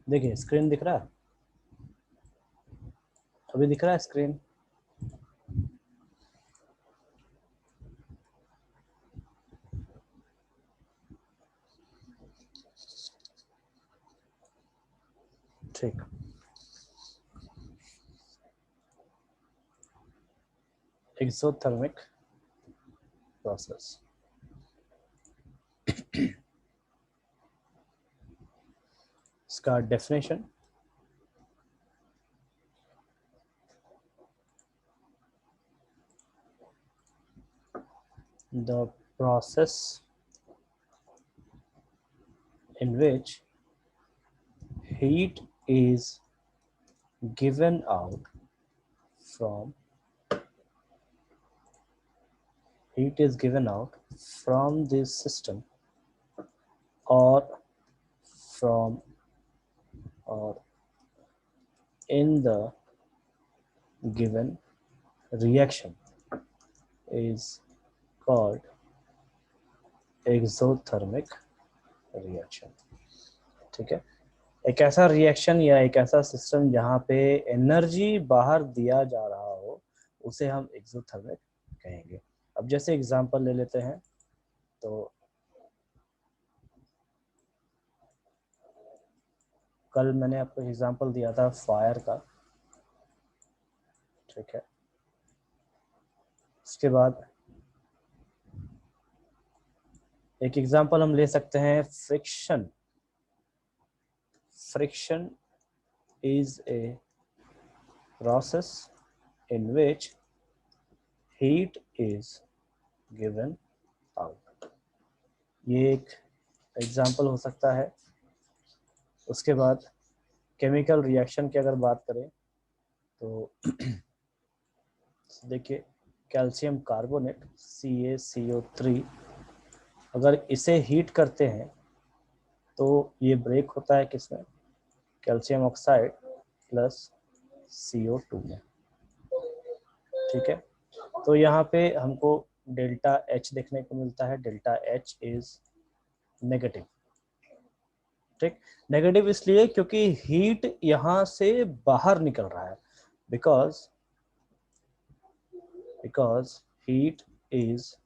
देखिए स्क्रीन दिख रहा है, अभी दिख रहा है स्क्रीन? ठीक, एक्सोथर्मिक प्रोसेस। इसका definition, the process in which heat is given out from the system or from or in the given reaction is called exothermic reaction। ठीक है, एक ऐसा रिएक्शन या एक ऐसा सिस्टम जहाँ पे एनर्जी बाहर दिया जा रहा हो उसे हम एक्सोथर्मिक कहेंगे। अब जैसे एग्जांपल ले लेते हैं, तो कल मैंने आपको एग्जांपल दिया था फायर का, ठीक है। उसके बाद एक एग्जांपल हम ले सकते हैं friction. Friction is a process in which heat is given out. ये एक एग्जांपल हो सकता है। उसके बाद केमिकल रिएक्शन की अगर बात करें तो देखिए कैल्शियम कार्बोनेट CaCO3, अगर इसे हीट करते हैं तो ये ब्रेक होता है किसमें, कैल्शियम ऑक्साइड प्लस CO2 में। ठीक है, तो यहाँ पे हमको डेल्टा H देखने को मिलता है। Delta H is negative. ठीक, नेगेटिव इसलिए क्योंकि हीट यहाँ से बाहर निकल रहा है, बिकॉज हीट इज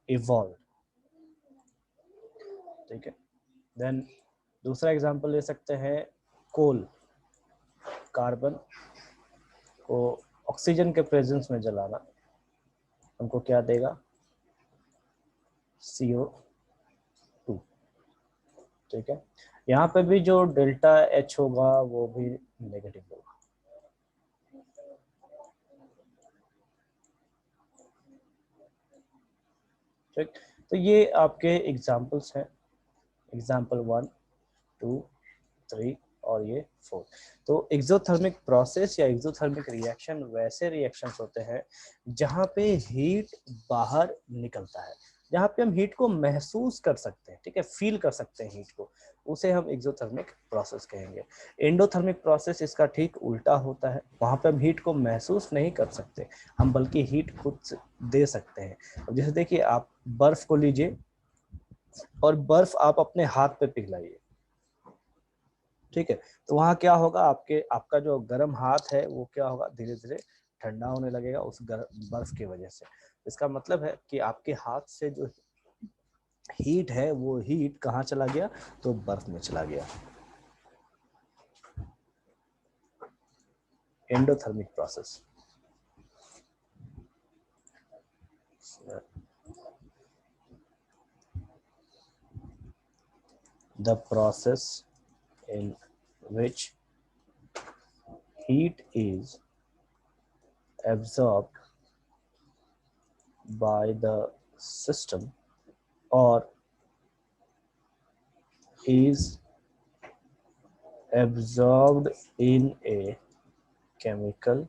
इवॉल्व। ठीक है, देन दूसरा एग्जांपल ले सकते हैं कोल। कार्बन को ऑक्सीजन के प्रेजेंस में जलाना हमको क्या देगा, CO2। ठीक है, यहाँ पे भी जो डेल्टा H होगा वो भी नेगेटिव होगा। ठीक, तो ये आपके एग्जांपल्स हैं, एग्जांपल 1, 2, 3 और ये 4। तो एक्सोथर्मिक प्रोसेस या एक्सोथर्मिक रिएक्शन वैसे रिएक्शंस होते हैं जहाँ पे हीट बाहर निकलता है, जहाँ पे हम हीट को महसूस कर सकते हैं, ठीक है, फील कर सकते हैं हीट को, उसे हम एक्सोथर्मिक प्रोसेस कहेंगे। एंडोथर्मिक प्रोसेस इसका ठीक उल्टा होता है, वहाँ पे हम हीट को महसूस नहीं कर सकते, हम बल्कि हीट खुद से दे सकते हैं। अब जैसे देखिए, आप बर्फ को लीजिए और बर्फ आप अपने हाथ पे पिघलाइए, ठीक है, तो वहाँ क्या होगा, आपका जो गर्म हाथ है वो क्या होगा, धीरे धीरे ठंडा होने लगेगा उस बर्फ की वजह से। इसका मतलब है कि आपके हाथ से जो हीट है वो हीट कहाँ चला गया, तो बर्फ में चला गया। Endothermic process. The process in which heat is absorbed by the system or is absorbed in a chemical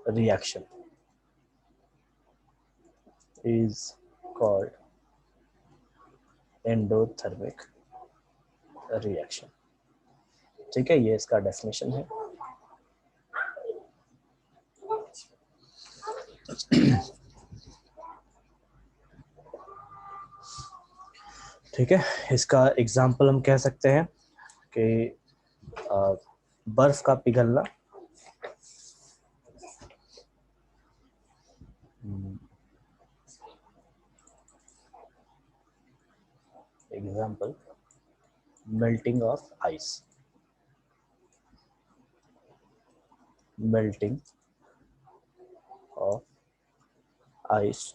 reaction is called endothermic reaction। ठीक है, ये इसका डेफिनेशन है। ठीक है, इसका एग्जाम्पल हम कह सकते हैं कि बर्फ का पिघलना, example melting of ice, melting of ice,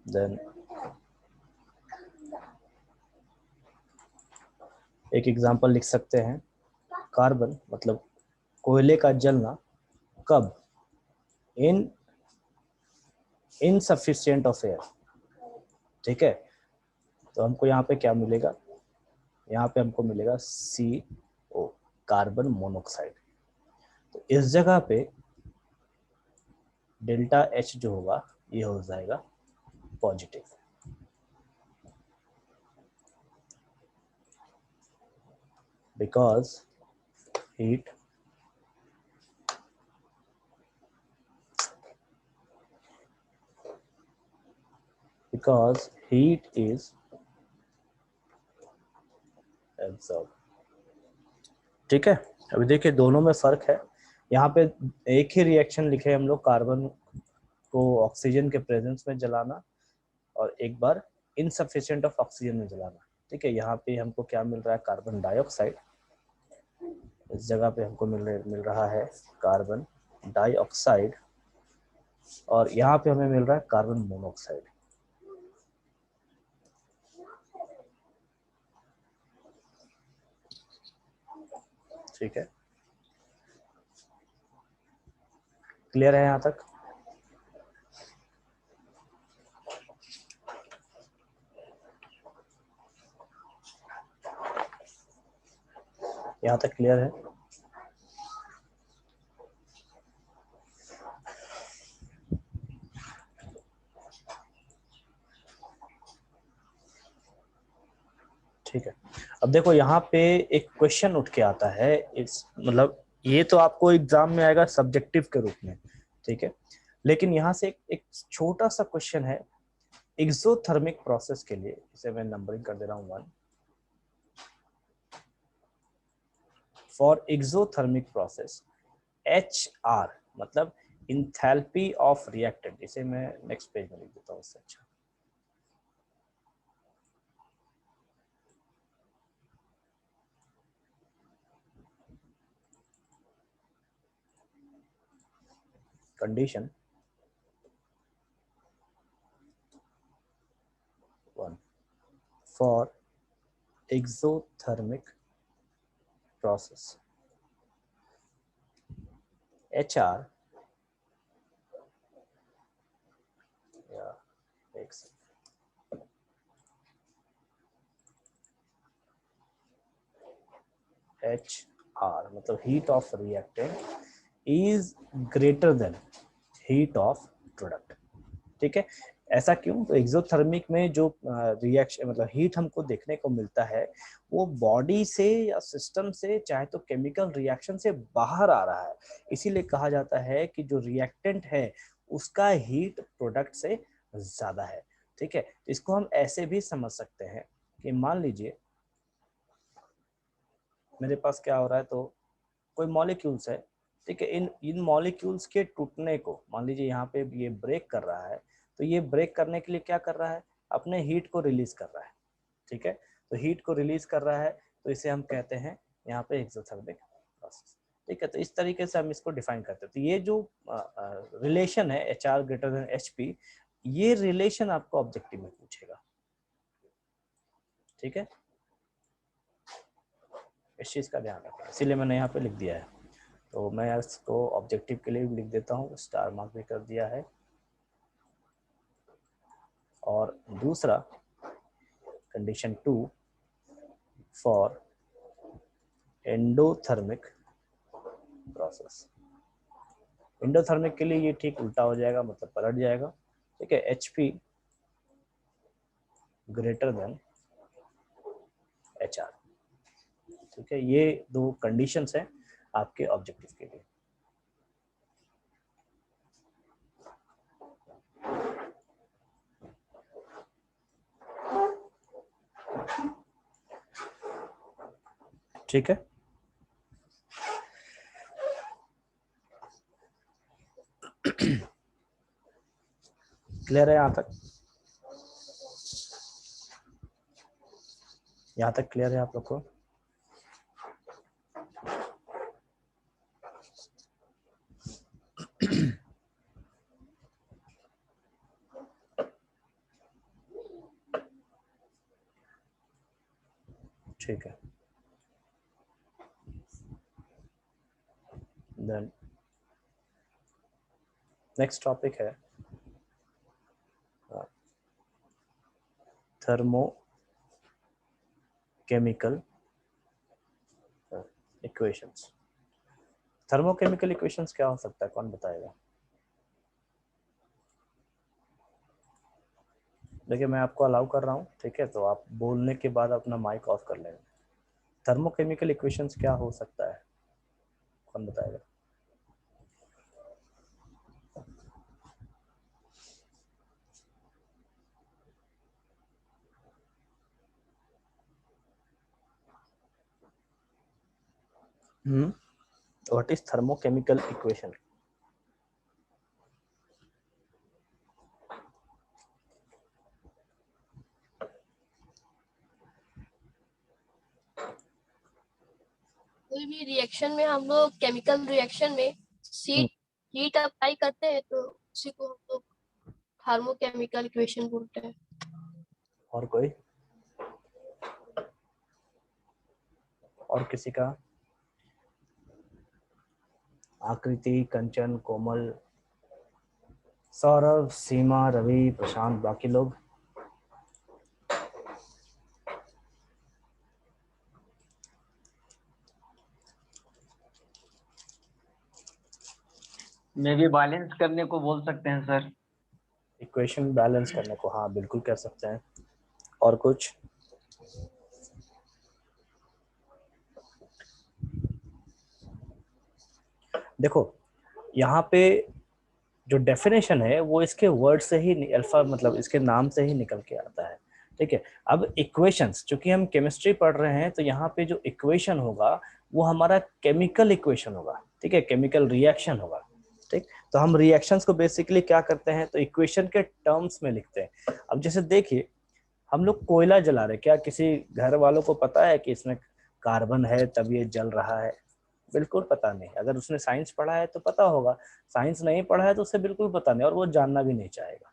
then एक एग्जाम्पल लिख सकते हैं कार्बन मतलब कोयले का जलना कब, इन इनसफिशिएंट ऑफ एयर। ठीक है, तो हमको यहाँ पे क्या मिलेगा, यहाँ पे हमको मिलेगा CO, कार्बन मोनोऑक्साइड। तो इस जगह पे डेल्टा H जो होगा ये हो जाएगा positive, because heat is absorb. ठीक है, अभी देखिए दोनों में फर्क है। यहाँ पे एक ही रिएक्शन लिखे हम लोग, कार्बन को ऑक्सीजन के प्रेजेंस में जलाना और एक बार इनसफिशिएंट ऑफ ऑक्सीजन में जलाना। ठीक है, यहाँ पे हमको क्या मिल रहा है, कार्बन डाइऑक्साइड, इस जगह पे हमको मिल रहा है कार्बन डाइऑक्साइड, और यहाँ पे हमें मिल रहा है कार्बन मोनोऑक्साइड। ठीक है, क्लियर है यहाँ तक? यहाँ तक क्लियर है? ठीक है, अब देखो यहाँ पे एक क्वेश्चन उठ के आता है, इस मतलब ये तो आपको एग्जाम में आएगा सब्जेक्टिव के रूप में। ठीक है, लेकिन यहाँ से एक छोटा सा क्वेश्चन है एक्सोथर्मिक प्रोसेस के लिए, इसे मैं नंबरिंग कर दे रहा हूँ 1। फॉर एक्सोथर्मिक प्रोसेस HR मतलब इंथैल्पी ऑफ रिएक्टेंट, इसे मैं नेक्स्ट पेज में लिख देता हूँ इससे अच्छा। Condition 1 for exothermic process HR, या एक HR मतलब heat of reactant is greater than heat of product. ठीक है, ऐसा क्यों? तो एक्सोथर्मिक में जो रिएक्शन मतलब हीट हमको देखने को मिलता है वो बॉडी से या सिस्टम से चाहे तो केमिकल रिएक्शन से बाहर आ रहा है, इसीलिए कहा जाता है कि जो रिएक्टेंट है उसका हीट प्रोडक्ट से ज्यादा है। ठीक है, इसको हम ऐसे भी समझ सकते हैं कि मान लीजिए मेरे पास क्या हो रहा है, तो कोई मॉलिक्यूल्स है। ठीक है, इन इन मॉलिक्यूल्स के टूटने को मान लीजिए यहाँ पे ये ब्रेक कर रहा है, तो ये ब्रेक करने के लिए क्या कर रहा है, अपने हीट को रिलीज कर रहा है। ठीक है, तो हीट को रिलीज कर रहा है, तो इसे हम कहते हैं यहाँ पे एक्सोथर्मिक प्रोसेस। ठीक है, तो इस तरीके से हम इसको डिफाइन करते हैं। तो ये जो रिलेशन है HR ग्रेटर देन HP, ये रिलेशन आपको ऑब्जेक्टिव में पूछेगा। ठीक है, इस चीज का ध्यान रखें, इसीलिए मैंने यहाँ पे लिख दिया है। तो मैं इसको ऑब्जेक्टिव के लिए भी लिख देता हूँ, स्टार मार्क भी कर दिया है। और दूसरा condition 2 for endothermic process. Endothermic के लिए ये ठीक उल्टा हो जाएगा, मतलब पलट जाएगा। ठीक है, HP ग्रेटर देन HR। ठीक है, ये दो कंडीशंस हैं आपके ऑब्जेक्टिव के लिए। ठीक है, क्लियर है यहाँ तक? यहाँ तक क्लियर है आप लोग को? ठीक है, देन नेक्स्ट टॉपिक है thermo chemical equations. Thermochemical equations क्या हो सकता है, कौन बताएगा? देखिए मैं आपको अलाउ कर रहा हूँ, ठीक है, तो आप बोलने के बाद अपना माइक ऑफ कर लेंगे। थर्मोकेमिकल इक्वेशंस क्या हो सकता है, कौन बताएगा? What is thermochemical equation? कोई भी रिएक्शन में हम लोग केमिकल रिएक्शन में हीट अप्लाई करते हैं तो उसी को हम लोग थर्मोकेमिकल इक्वेशन बोलते हैं। और कोई, और किसी का? आकृति, कंचन, कोमल, सौरभ, सीमा, रवि, प्रशांत, बाकी लोग? मे भी बैलेंस करने को बोल सकते हैं सर। इक्वेशन बैलेंस करने को, हाँ बिल्कुल कर सकते हैं। और कुछ? देखो यहाँ पे जो डेफिनेशन है वो इसके वर्ड से ही, अल्फा मतलब इसके नाम से ही निकल के आता है, ठीक है। अब इक्वेशंस, चूंकि हम केमिस्ट्री पढ़ रहे हैं तो यहाँ पे जो इक्वेशन होगा वो हमारा केमिकल इक्वेशन होगा, ठीक है, केमिकल रिएक्शन होगा, ठीक। तो हम रिएक्शंस को बेसिकली क्या करते हैं, तो इक्वेशन के टर्म्स में लिखते हैं। अब जैसे देखिए हम लोग कोयला जला रहे, क्या किसी घर वालों को पता है कि इसमें कार्बन है तब ये जल रहा है? बिल्कुल पता नहीं। अगर उसने साइंस पढ़ा है तो पता होगा, साइंस नहीं पढ़ा है तो उसे बिल्कुल पता नहीं और वो जानना भी नहीं चाहेगा,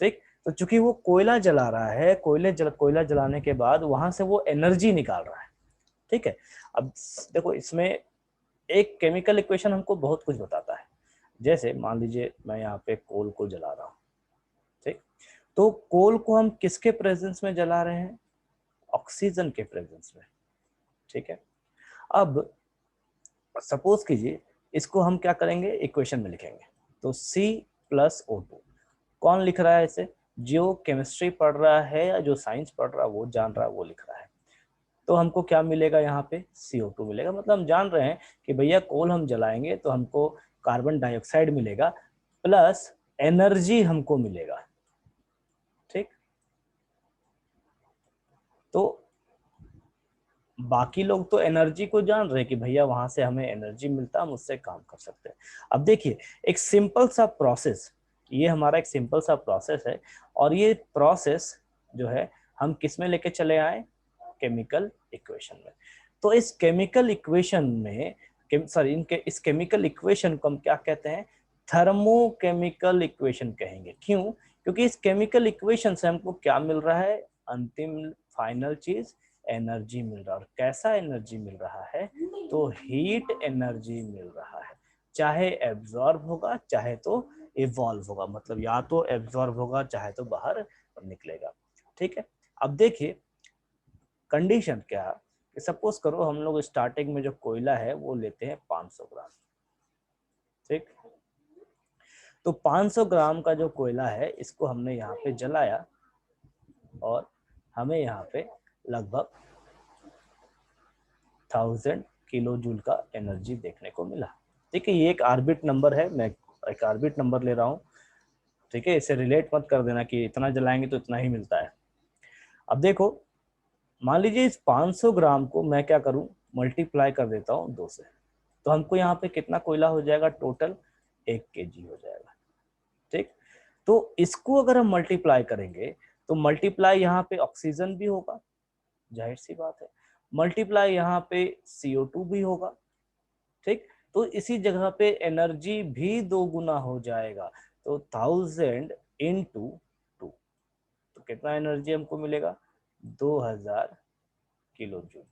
ठीक। तो चूंकि वो कोयला जला रहा है, कोयला जलाने के बाद वहां से वो एनर्जी निकाल रहा है, ठीक है। अब देखो इसमें एक केमिकल इक्वेशन हमको बहुत कुछ बताता है। जैसे मान लीजिए मैं यहाँ पे कोल को जला रहा हूँ, ठीक, तो कोल को हम किसके प्रेजेंस में जला रहे हैं? ऑक्सीजन के प्रेजेंस में, ठीक है। अब सपोज कीजिए इसको हम क्या करेंगे, इक्वेशन में लिखेंगे, तो C+O2। कौन लिख रहा है इसे? जो केमिस्ट्री पढ़ रहा है या जो साइंस पढ़ रहा है वो जान रहा है, वो लिख रहा है। तो हमको क्या मिलेगा यहाँ पे? CO2 मिलेगा। मतलब हम जान रहे हैं कि भैया कोल हम जलाएंगे तो हमको कार्बन डाइऑक्साइड मिलेगा प्लस एनर्जी हमको मिलेगा, ठीक। तो बाकी लोग तो एनर्जी को जान रहे हैं कि भैया वहां से हमें एनर्जी मिलता है, हम उससे काम कर सकते हैं। अब देखिए एक सिंपल सा प्रोसेस, ये हमारा एक सिंपल सा प्रोसेस है और ये प्रोसेस जो है हम किस में लेके चले आए? केमिकल इक्वेशन में। तो इस केमिकल इक्वेशन में इस केमिकल इक्वेशन को हम क्या कहते हैं? थर्मोकेमिकल इक्वेशन कहेंगे। क्यों? क्योंकि इस केमिकल इक्वेशन से हमको क्या मिल रहा है? अंतिम फाइनल चीज, एनर्जी मिल रहा है। और कैसा एनर्जी मिल रहा है? तो हीट एनर्जी मिल रहा है। चाहे एब्जॉर्ब होगा चाहे तो इवॉल्व होगा, मतलब या तो एब्जॉर्ब होगा चाहे तो बाहर निकलेगा, ठीक है। अब देखिए कंडीशन क्या है कि सपोज करो हम लोग स्टार्टिंग में जो कोयला है वो लेते हैं 500 ग्राम, ठीक। तो 500 ग्राम का जो कोयला है इसको हमने यहाँ पे जलाया और हमें यहाँ पे लगभग 1000 किलो जूल का एनर्जी देखने को मिला, ठीक है। ये एक आर्बिट नंबर है, मैं एक आर्बिट नंबर ले रहा हूँ, ठीक है। इसे रिलेट मत कर देना कि इतना जलाएंगे तो इतना ही मिलता है। अब देखो मान लीजिए इस 500 ग्राम को मैं क्या करूं, मल्टीप्लाई कर देता हूँ 2 से, तो हमको यहाँ पे कितना कोयला हो जाएगा, टोटल 1 kg हो जाएगा। ठीक, तो इसको अगर हम मल्टीप्लाई करेंगे तो मल्टीप्लाई यहाँ पे ऑक्सीजन भी होगा, जाहिर सी बात है, मल्टीप्लाई यहाँ पे CO2 भी होगा। ठीक, तो इसी जगह पे एनर्जी भी 2 गुना हो जाएगा, तो 1000 into 2, तो कितना एनर्जी हमको मिलेगा, 2000 किलो जूल।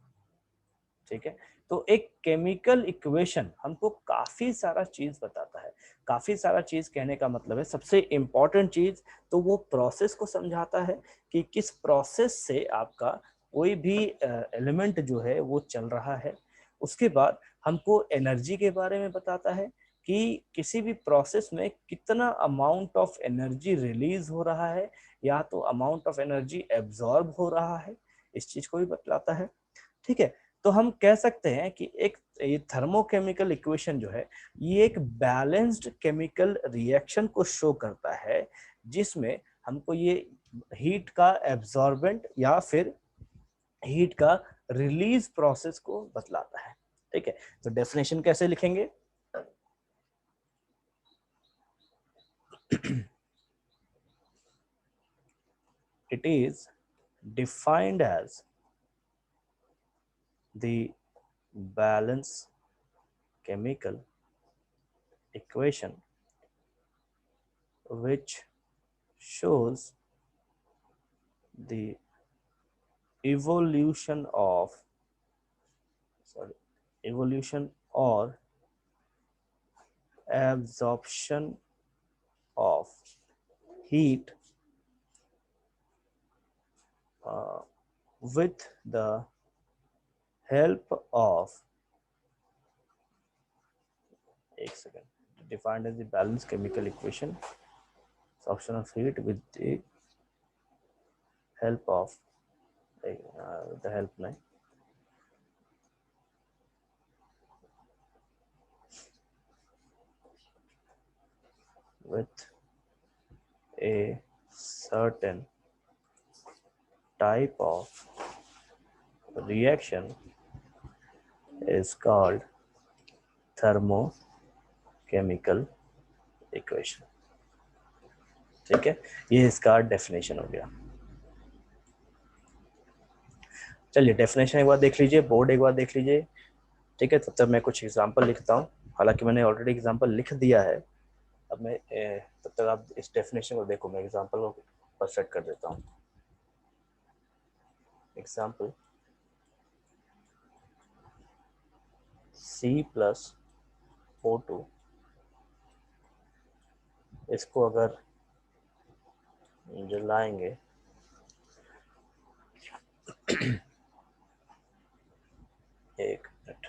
ठीक है, तो एक केमिकल इक्वेशन हमको काफी सारा चीज बताता है। काफी सारा चीज कहने का मतलब है सबसे इंपॉर्टेंट चीज तो वो प्रोसेस को समझाता है कि किस प्रोसेस से आपका कोई भी एलिमेंट जो है वो चल रहा है। उसके बाद हमको एनर्जी के बारे में बताता है कि किसी भी प्रोसेस में कितना अमाउंट ऑफ एनर्जी रिलीज हो रहा है या तो अमाउंट ऑफ एनर्जी एब्जॉर्ब हो रहा है, इस चीज को भी बतलाता है। ठीक है, तो हम कह सकते हैं कि एक ये थर्मोकेमिकल इक्वेशन जो है ये एक बैलेंस्ड केमिकल रिएक्शन को शो करता है, जिसमें हमको ये हीट का एब्जॉर्बेंट या फिर हीट का रिलीज प्रोसेस को बतलाता है। ठीक है, तो डेफिनेशन कैसे लिखेंगे, it is defined as the balance chemical equation which shows the evolution or absorption of heat with the help of defined as the balanced chemical equation absorption of heat with the help of with a certain type of reaction is called thermochemical equation। ठीक है, ये इसका definition हो गया। चलिए definition एक बार देख लीजिए, बोर्ड एक बार देख लीजिए। ठीक है, तब तक मैं कुछ एग्जांपल लिखता हूँ, हालांकि मैंने ऑलरेडी एग्जांपल लिख दिया है। अब मैं तब तक आप इस डेफिनेशन को देखो, मैं एग्जांपल को पर सेट कर देता हूँ। एग्जांपल C+O2, इसको अगर जलाएंगे एक मिनट,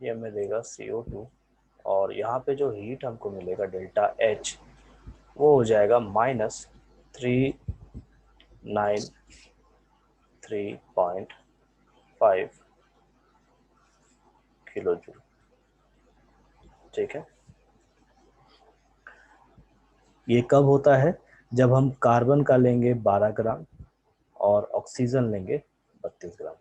ये हमें देगा CO2 और यहाँ पे जो हीट हमको मिलेगा डेल्टा H वो हो जाएगा -393.5 किलो जूल। ठीक है, ये कब होता है, जब हम कार्बन का लेंगे 12 ग्राम और ऑक्सीजन लेंगे 32 ग्राम,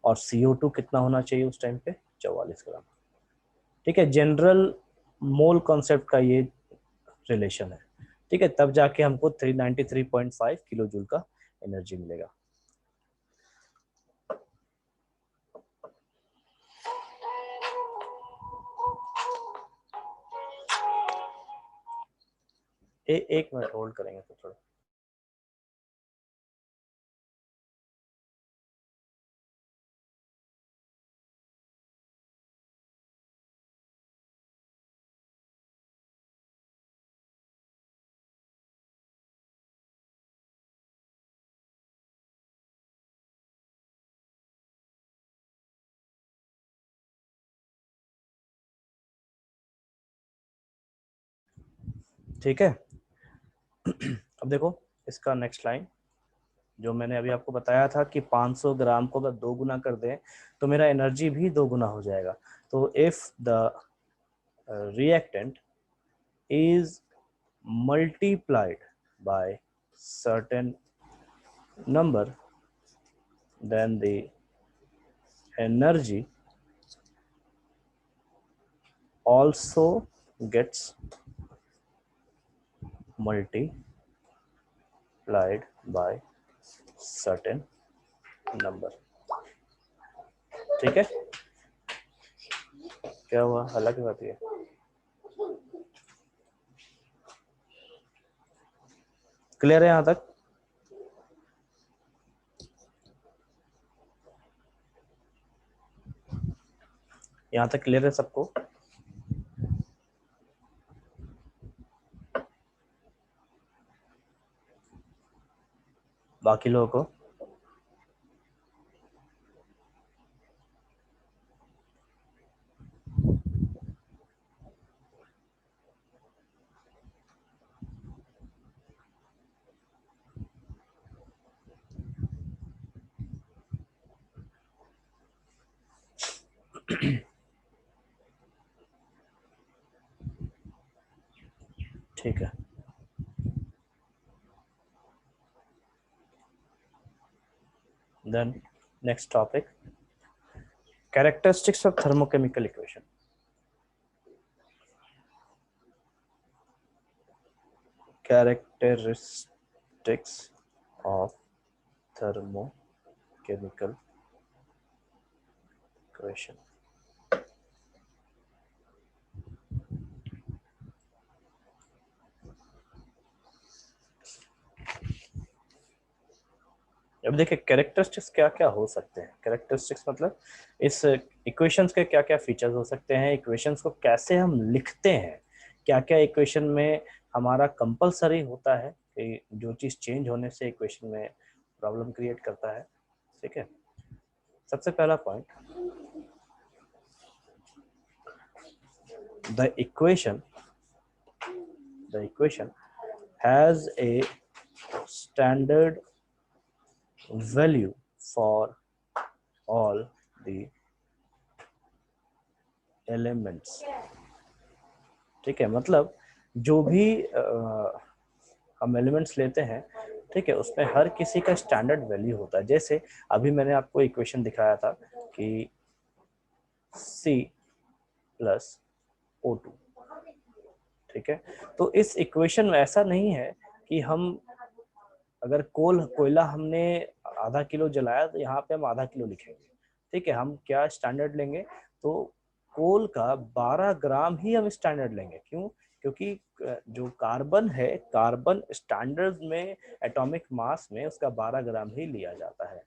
और CO2 कितना होना चाहिए उस टाइम पे, 44 ग्राम। ठीक है, जनरल मोल कॉन्सेप्ट का ये रिलेशन है। ठीक है, तब जाके हमको 393.5 किलो जूल का एनर्जी मिलेगा। एक मिनट होल्ड करेंगे तो थोड़ा। ठीक है, अब देखो इसका नेक्स्ट लाइन जो मैंने अभी आपको बताया था कि 500 ग्राम को अगर 2 गुना कर दें तो मेरा एनर्जी भी 2 गुना हो जाएगा। तो if the reactant is multiplied by certain number, then the energy also gets multiplied by certain number. ठीक है, क्या हुआ, हालांकि बात है क्लियर है यहाँ तक? यहाँ तक क्लियर है सबको? बाकी लोगों को? ठीक है, then next topic, characteristics of thermochemical equation. Characteristics of thermochemical equation. अब देखिए कैरेक्टरिस्टिक्स क्या क्या हो सकते हैं। कैरेक्टरिस्टिक्स मतलब इस इक्वेशंस के क्या क्या फीचर्स हो सकते हैं, इक्वेशंस को कैसे हम लिखते हैं, क्या क्या इक्वेशन में हमारा कंपलसरी होता है कि जो चीज़ चेंज होने से इक्वेशन में प्रॉब्लम क्रिएट करता है। ठीक है, सबसे पहला point, the equation has a standard value for all the elements। ठीक है, मतलब जो भी हम एलिमेंट्स लेते हैं, ठीक है, उसमें हर किसी का स्टैंडर्ड वैल्यू होता है। जैसे अभी मैंने आपको इक्वेशन दिखाया था कि C+O2, ठीक है, तो इस इक्वेशन में ऐसा नहीं है कि हम अगर कोयला हमने आधा किलो जलाया तो यहाँ पे हम आधा किलो लिखेंगे। ठीक है, हम क्या स्टैंडर्ड लेंगे, तो कोल का 12 ग्राम ही हम स्टैंडर्ड लेंगे। क्यों? क्योंकि जो कार्बन है, कार्बन स्टैंडर्ड में एटॉमिक मास में उसका 12 ग्राम ही लिया जाता है।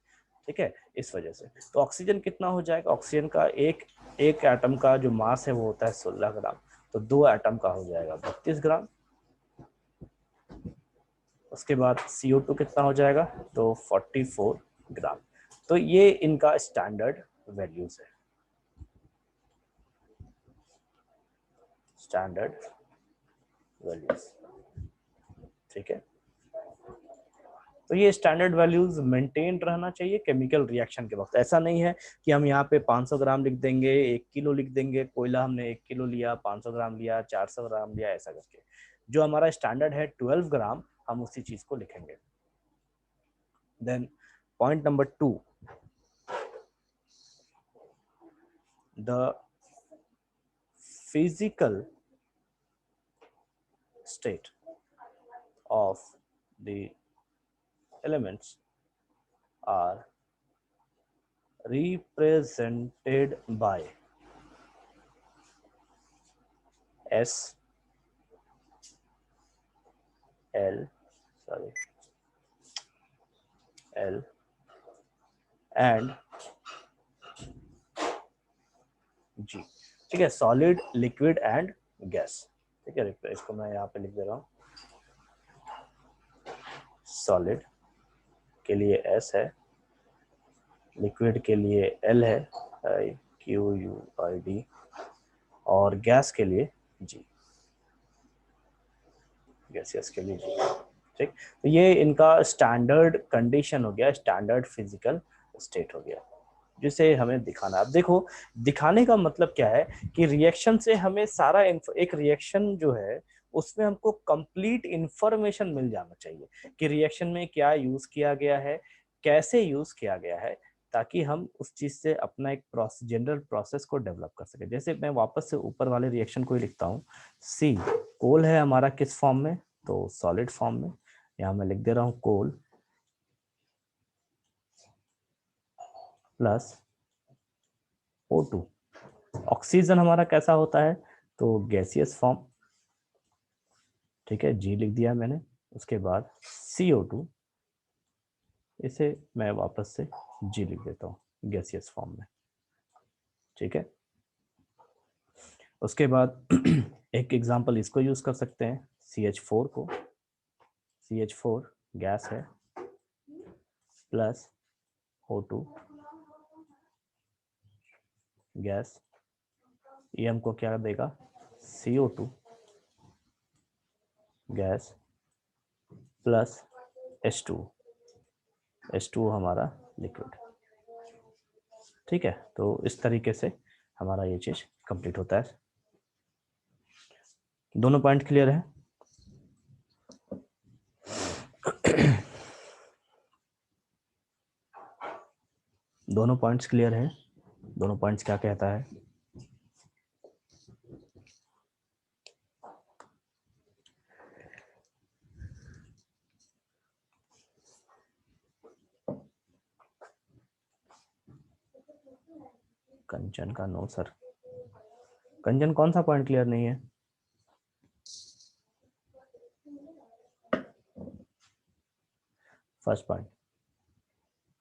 ठीक है, इस वजह से। तो ऑक्सीजन कितना हो जाएगा, ऑक्सीजन का एक एटम का जो मास है वो होता है 16 ग्राम, तो 2 एटम का हो जाएगा 32 ग्राम। उसके बाद CO2 कितना हो जाएगा, तो 44 ग्राम। तो ये इनका स्टैंडर्ड वैल्यूज है, स्टैंडर्ड वैल्यूज। ठीक है, तो ये स्टैंडर्ड वैल्यूज मेंटेन रहना चाहिए केमिकल रिएक्शन के वक्त। ऐसा नहीं है कि हम यहाँ पे 500 ग्राम लिख देंगे, 1 किलो लिख देंगे, कोयला हमने 1 किलो लिया, 500 ग्राम लिया, 400 ग्राम लिया, ऐसा करके। जो हमारा स्टैंडर्ड है 12 ग्राम, हम उसी चीज को लिखेंगे। Then point number 2, the physical state of the elements are represented by S, L and G। ठीक है, सॉलिड, लिक्विड एंड गैस। ठीक है, इसको मैं यहाँ पे लिख दे रहा हूँ। सॉलिड के लिए S है, लिक्विड के लिए L है, QUID, और गैस के लिए G, गैसियस के लिए G। ठीक, तो ये इनका स्टैंडर्ड कंडीशन हो गया, स्टैंडर्ड फिजिकल स्टेट हो गया, जिसे हमें दिखाना। अब देखो, दिखाने का मतलब क्या है कि रिएक्शन से हमें सारा एक रिएक्शन जो है उसमें हमको कंप्लीट इंफॉर्मेशन मिल जाना चाहिए कि रिएक्शन में क्या यूज किया गया है, कैसे यूज किया गया है, ताकि हम उस चीज से अपना एक जनरल प्रोसेस को डेवलप कर सके। जैसे मैं वापस से ऊपर वाले रिएक्शन को ही लिखता हूँ। सी, कोल है हमारा किस फॉर्म में, तो सॉलिड फॉर्म में। यहाँ मैं लिख दे रहा हूँ कोल प्लस O2। ऑक्सीजन हमारा कैसा होता है, तो गैसियस फॉर्म, ठीक है, G लिख दिया मैंने। उसके बाद CO2, इसे मैं वापस से G लिख देता हूँ गैसियस फॉर्म में, ठीक है। उसके बाद एक एग्जांपल इसको यूज कर सकते हैं, CH4 को। CH4 गैस है प्लस O2 गैस, ये हमको क्या देगा, CO2 गैस प्लस H2 हमारा लिक्विड, ठीक है। तो इस तरीके से हमारा ये चीज कंप्लीट होता है। दोनों पॉइंट क्लियर है? दोनों पॉइंट्स क्लियर है? दोनों पॉइंट्स क्या कहता है? कंचन का नो सर। कंचन कौन सा पॉइंट क्लियर नहीं है? फर्स्ट पॉइंट,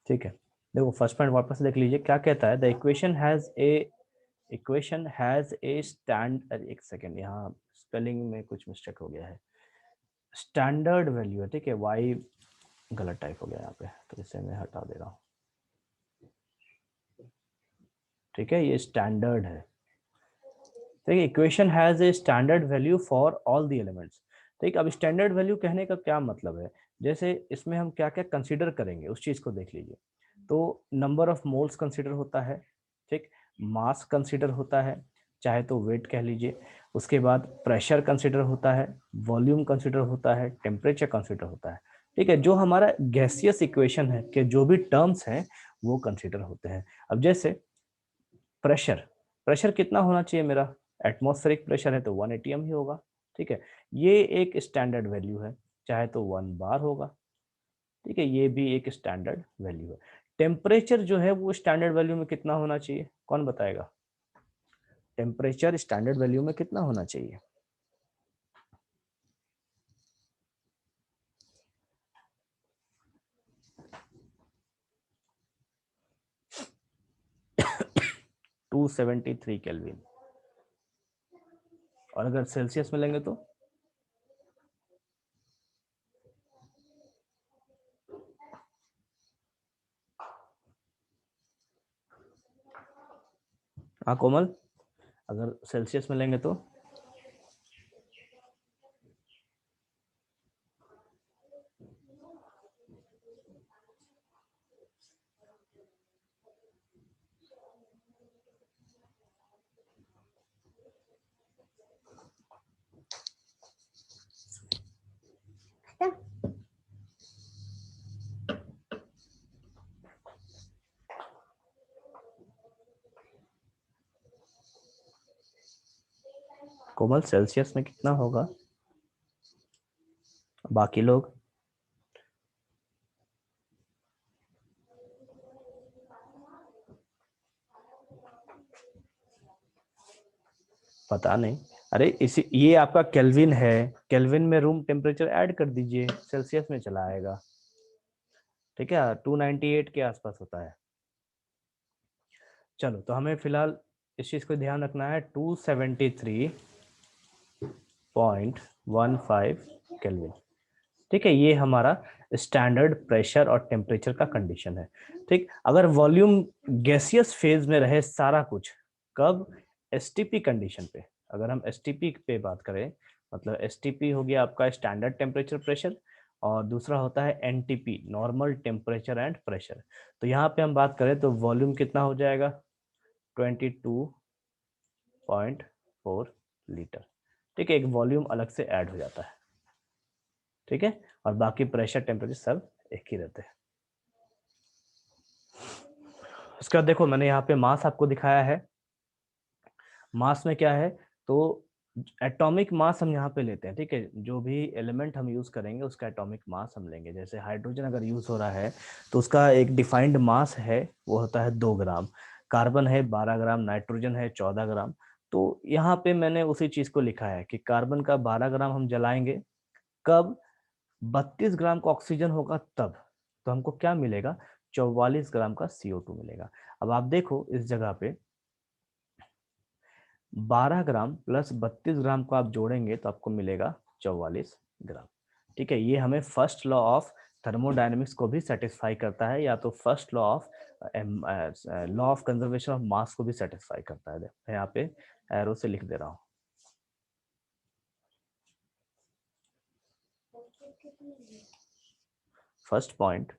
ठीक है। देखो फर्स्ट पॉइंट वापस देख लीजिए, क्या कहता है, the equation has a stand, एक सेकेंड, यहाँ स्पेलिंग में कुछ मिस्टेक हो गया है। स्टैंडर्ड वैल्यू है, ठीक है, वाई गलत टाइप हो गया यहाँ पे, तो इसे मैं हटा दे रहा हूँ, ठीक है, ये स्टैंडर्ड है। ठीक है, equation has a standard value for all the elements. ठीक, अब स्टैंडर्ड वैल्यू कहने का क्या मतलब है, जैसे इसमें हम क्या क्या कंसीडर करेंगे उस चीज को देख लीजिए। तो नंबर ऑफ मोल्स कंसीडर होता है, ठीक, मास कंसीडर होता है, चाहे तो वेट कह लीजिए। उसके बाद प्रेशर कंसीडर होता है, वॉल्यूम कंसीडर होता है, टेम्परेचर कंसीडर होता है। ठीक है, जो हमारा गैसियस इक्वेशन है के जो भी टर्म्स हैं वो कंसीडर होते हैं। अब जैसे प्रेशर, प्रेशर कितना होना चाहिए मेरा, एटमॉस्फेरिक प्रेशर है तो 1 atm ही होगा, ठीक है, ये एक स्टैंडर्ड वैल्यू है, चाहे तो 1 बार होगा, ठीक है, ये भी एक स्टैंडर्ड वैल्यू है। टेम्परेचर जो है वो स्टैंडर्ड वैल्यू में कितना होना चाहिए, कौन बताएगा, टेम्परेचर स्टैंडर्ड वैल्यू में कितना होना चाहिए? टू 273 केल्विन, और अगर सेल्सियस में लेंगे तो हाँ कोमल, अगर सेल्सियस में लेंगे तो कोमल सेल्सियस में कितना होगा, बाकी लोग पता नहीं। अरे इसी, ये आपका केल्विन है, केल्विन में रूम टेम्परेचर ऐड कर दीजिए, सेल्सियस में चला आएगा, ठीक है, 298 के आसपास होता है। चलो तो हमें फिलहाल इस चीज को ध्यान रखना है, 273.15 केल्विन, ठीक है, ये हमारा स्टैंडर्ड प्रेशर और टेम्परेचर का कंडीशन है। ठीक, अगर वॉल्यूम गैसियस फेज में रहे सारा कुछ, कब, एसटीपी कंडीशन पे, अगर हम एसटीपी पे बात करें, मतलब एसटीपी हो गया आपका स्टैंडर्ड टेम्परेचर प्रेशर, और दूसरा होता है NTP, normal temperature and pressure. तो यहाँ पे हम बात करें तो वॉल्यूम कितना हो जाएगा, 22.4 लीटर, ठीक है, एक वॉल्यूम अलग से ऐड हो जाता है, ठीक है, और बाकी प्रेशर टेम्परेचर सब एक ही रहते हैं। उसके बाद देखो मैंने यहाँ पे मास आपको दिखाया है। मास में क्या है, तो एटॉमिक मास हम यहाँ पे लेते हैं, ठीक है, जो भी एलिमेंट हम यूज करेंगे उसका एटॉमिक मास हम लेंगे। जैसे हाइड्रोजन अगर यूज हो रहा है तो उसका एक डिफाइंड मास है, वो होता है 2 ग्राम। कार्बन है 12 ग्राम, नाइट्रोजन है 14 ग्राम। तो यहाँ पे मैंने उसी चीज को लिखा है कि कार्बन का 12 ग्राम हम जलाएंगे, कब 32 ग्राम का ऑक्सीजन होगा तब, तो हमको क्या मिलेगा, 44 ग्राम का CO2 मिलेगा। अब आप देखो इस जगह पे 12 ग्राम प्लस 32 ग्राम को आप जोड़ेंगे तो आपको मिलेगा 44 ग्राम। ठीक है, ये हमें फर्स्ट लॉ ऑफ थर्मोडायनेमिक्स को भी सेटिस्फाई करता है, या तो first law of conservation of mass को भी सेटिस्फाई करता है। मैं यहाँ पे एरो से लिख दे रहा हूँ। First point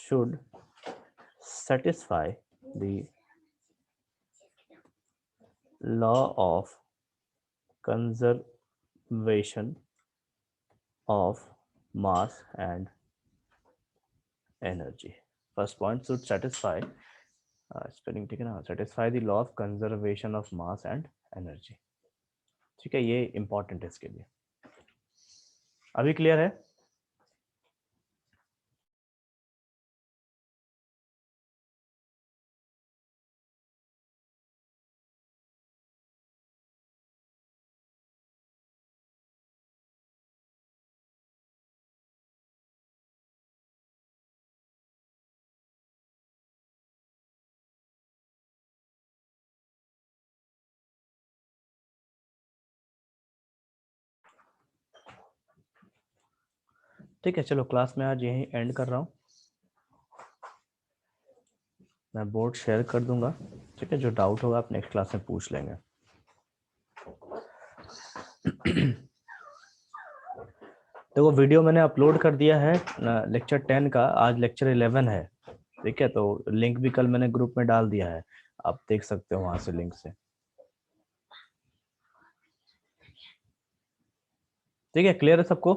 should satisfy the law of conservation of mass and energy. First point should satisfy spelling ठीक है ना, satisfy the law of conservation of mass and energy। ठीक है, ये इंपॉर्टेंट है इसके लिए। अभी क्लियर है? ठीक है, चलो क्लास में आज यहीं एंड कर रहा हूँ। मैं बोर्ड शेयर कर दूंगा, ठीक है, जो डाउट होगा आप नेक्स्ट क्लास में पूछ लेंगे। देखो वीडियो मैंने अपलोड कर दिया है लेक्चर 10 का, आज लेक्चर 11 है। ठीक है, तो लिंक भी कल मैंने ग्रुप में डाल दिया है, आप देख सकते हो वहां से लिंक से। ठीक है, क्लियर है सबको?